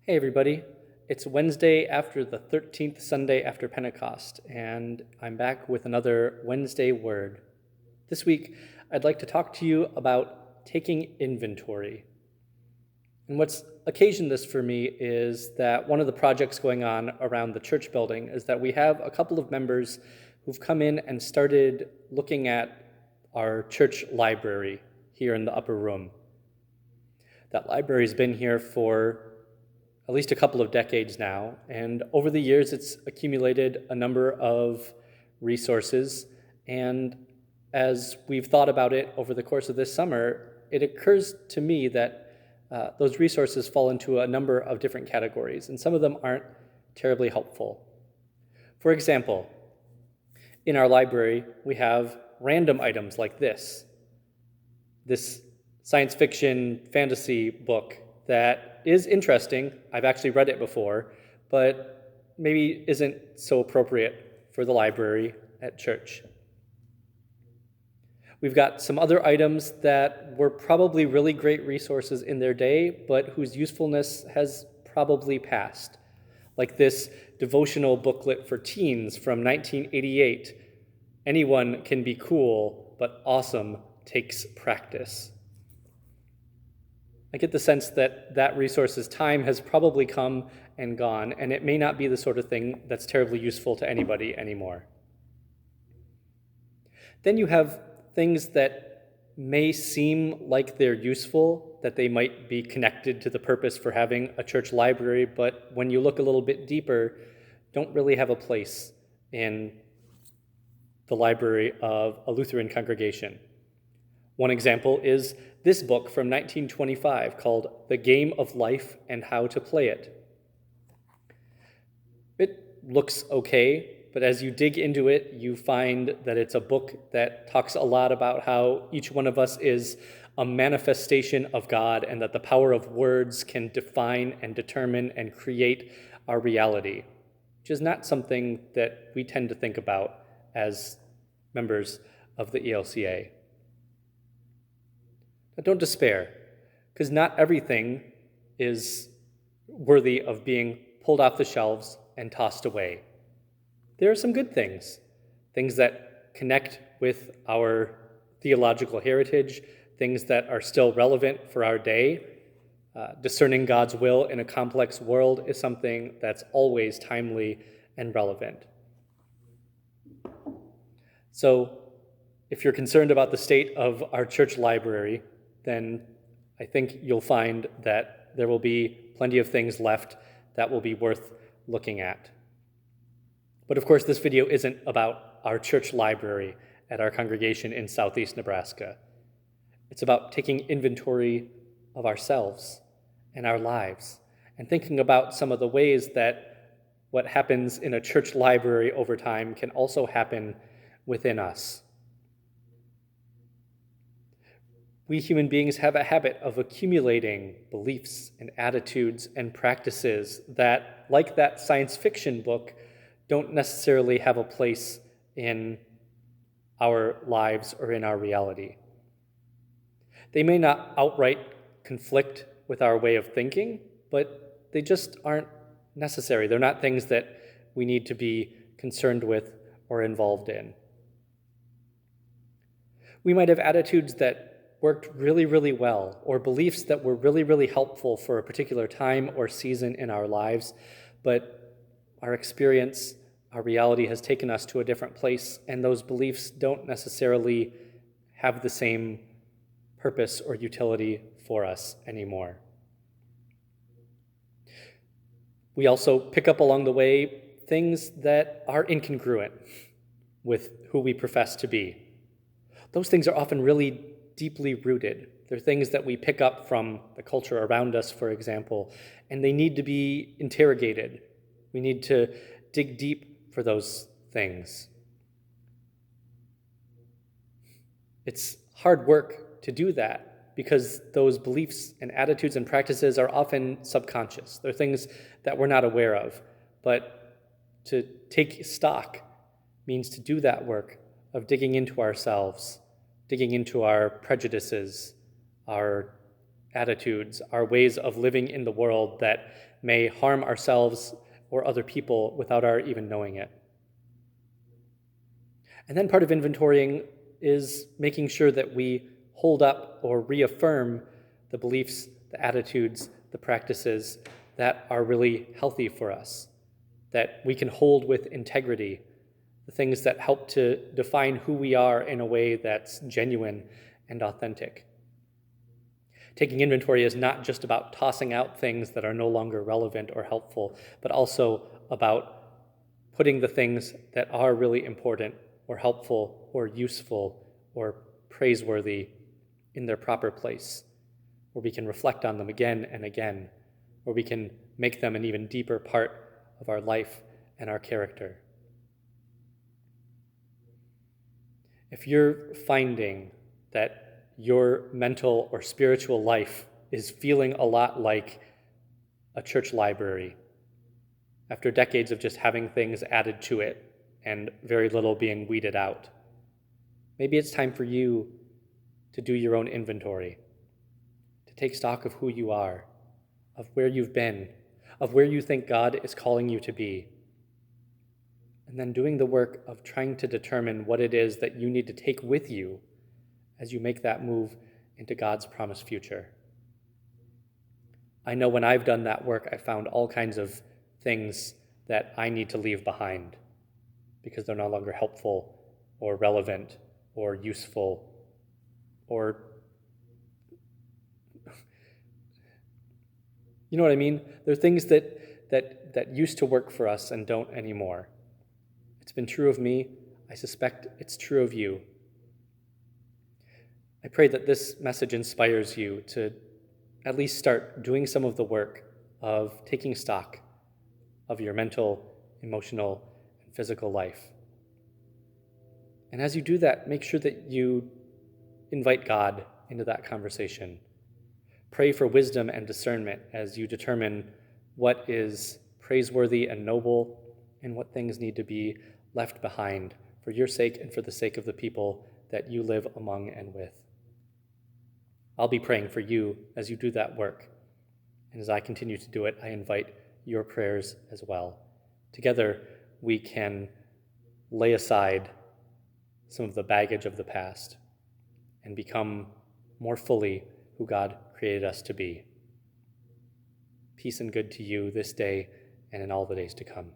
Hey everybody, it's Wednesday after the 13th Sunday after Pentecost, and I'm back with another Wednesday Word. This week, I'd like to talk to you about taking inventory. And what's occasioned this for me is that one of the projects going on around the church building is that we have a couple of members who've come in and started looking at our church library here in the upper room. That library's been here for at least a couple of decades now, and over the years it's accumulated a number of resources, and as we've thought about it over the course of this summer, it occurs to me that those resources fall into a number of different categories, and some of them aren't terribly helpful. For example, in our library we have random items like this science fiction fantasy book that is interesting. I've actually read it before, but maybe isn't so appropriate for the library at church. We've got some other items that were probably really great resources in their day, but whose usefulness has probably passed, like this devotional booklet for teens from 1988, Anyone Can Be Cool, but Awesome Takes Practice. I get the sense that that resource's time has probably come and gone, and it may not be the sort of thing that's terribly useful to anybody anymore. Then you have things that may seem like they're useful, that they might be connected to the purpose for having a church library, but when you look a little bit deeper, don't really have a place in the library of a Lutheran congregation. One example is this book from 1925 called The Game of Life and How to Play It. It looks okay, but as you dig into it, you find that it's a book that talks a lot about how each one of us is a manifestation of God and that the power of words can define and determine and create our reality, which is not something that we tend to think about as members of the ELCA. But don't despair, because not everything is worthy of being pulled off the shelves and tossed away. There are some good things that connect with our theological heritage, things that are still relevant for our day. Discerning God's will in a complex world is something that's always timely and relevant. So, if you're concerned about the state of our church library, then I think you'll find that there will be plenty of things left that will be worth looking at. But of course, this video isn't about our church library at our congregation in southeast Nebraska. It's about taking inventory of ourselves and our lives and thinking about some of the ways that what happens in a church library over time can also happen within us. We human beings have a habit of accumulating beliefs and attitudes and practices that, like that science fiction book, don't necessarily have a place in our lives or in our reality. They may not outright conflict with our way of thinking, but they just aren't necessary. They're not things that we need to be concerned with or involved in. We might have attitudes that worked really, really well, or beliefs that were really, really helpful for a particular time or season in our lives, but our experience, our reality has taken us to a different place, and those beliefs don't necessarily have the same purpose or utility for us anymore. We also pick up along the way things that are incongruent with who we profess to be. Those things are often really deeply rooted. They're things that we pick up from the culture around us, for example, and they need to be interrogated. We need to dig deep for those things. It's hard work to do that because those beliefs and attitudes and practices are often subconscious. They're things that we're not aware of. But to take stock means to do that work of digging into ourselves, digging into our prejudices, our attitudes, our ways of living in the world that may harm ourselves or other people without our even knowing it. And then part of inventorying is making sure that we hold up or reaffirm the beliefs, the attitudes, the practices that are really healthy for us, that we can hold with integrity, the things that help to define who we are in a way that's genuine and authentic. Taking inventory is not just about tossing out things that are no longer relevant or helpful, but also about putting the things that are really important or helpful or useful or praiseworthy in their proper place, where we can reflect on them again and again, where we can make them an even deeper part of our life and our character. If you're finding that your mental or spiritual life is feeling a lot like a church library, after decades of just having things added to it and very little being weeded out, maybe it's time for you to do your own inventory, to take stock of who you are, of where you've been, of where you think God is calling you to be, and then doing the work of trying to determine what it is that you need to take with you as you make that move into God's promised future. I know when I've done that work, I found all kinds of things that I need to leave behind because they're no longer helpful or relevant or useful or you know what I mean? There are things that used to work for us and don't anymore. It's been true of me. I suspect it's true of you. I pray that this message inspires you to at least start doing some of the work of taking stock of your mental, emotional, and physical life. And as you do that, make sure that you invite God into that conversation. Pray for wisdom and discernment as you determine what is praiseworthy and noble and what things need to be left behind for your sake and for the sake of the people that you live among and with. I'll be praying for you as you do that work. And as I continue to do it, I invite your prayers as well. Together, we can lay aside some of the baggage of the past and become more fully who God created us to be. Peace and good to you this day and in all the days to come.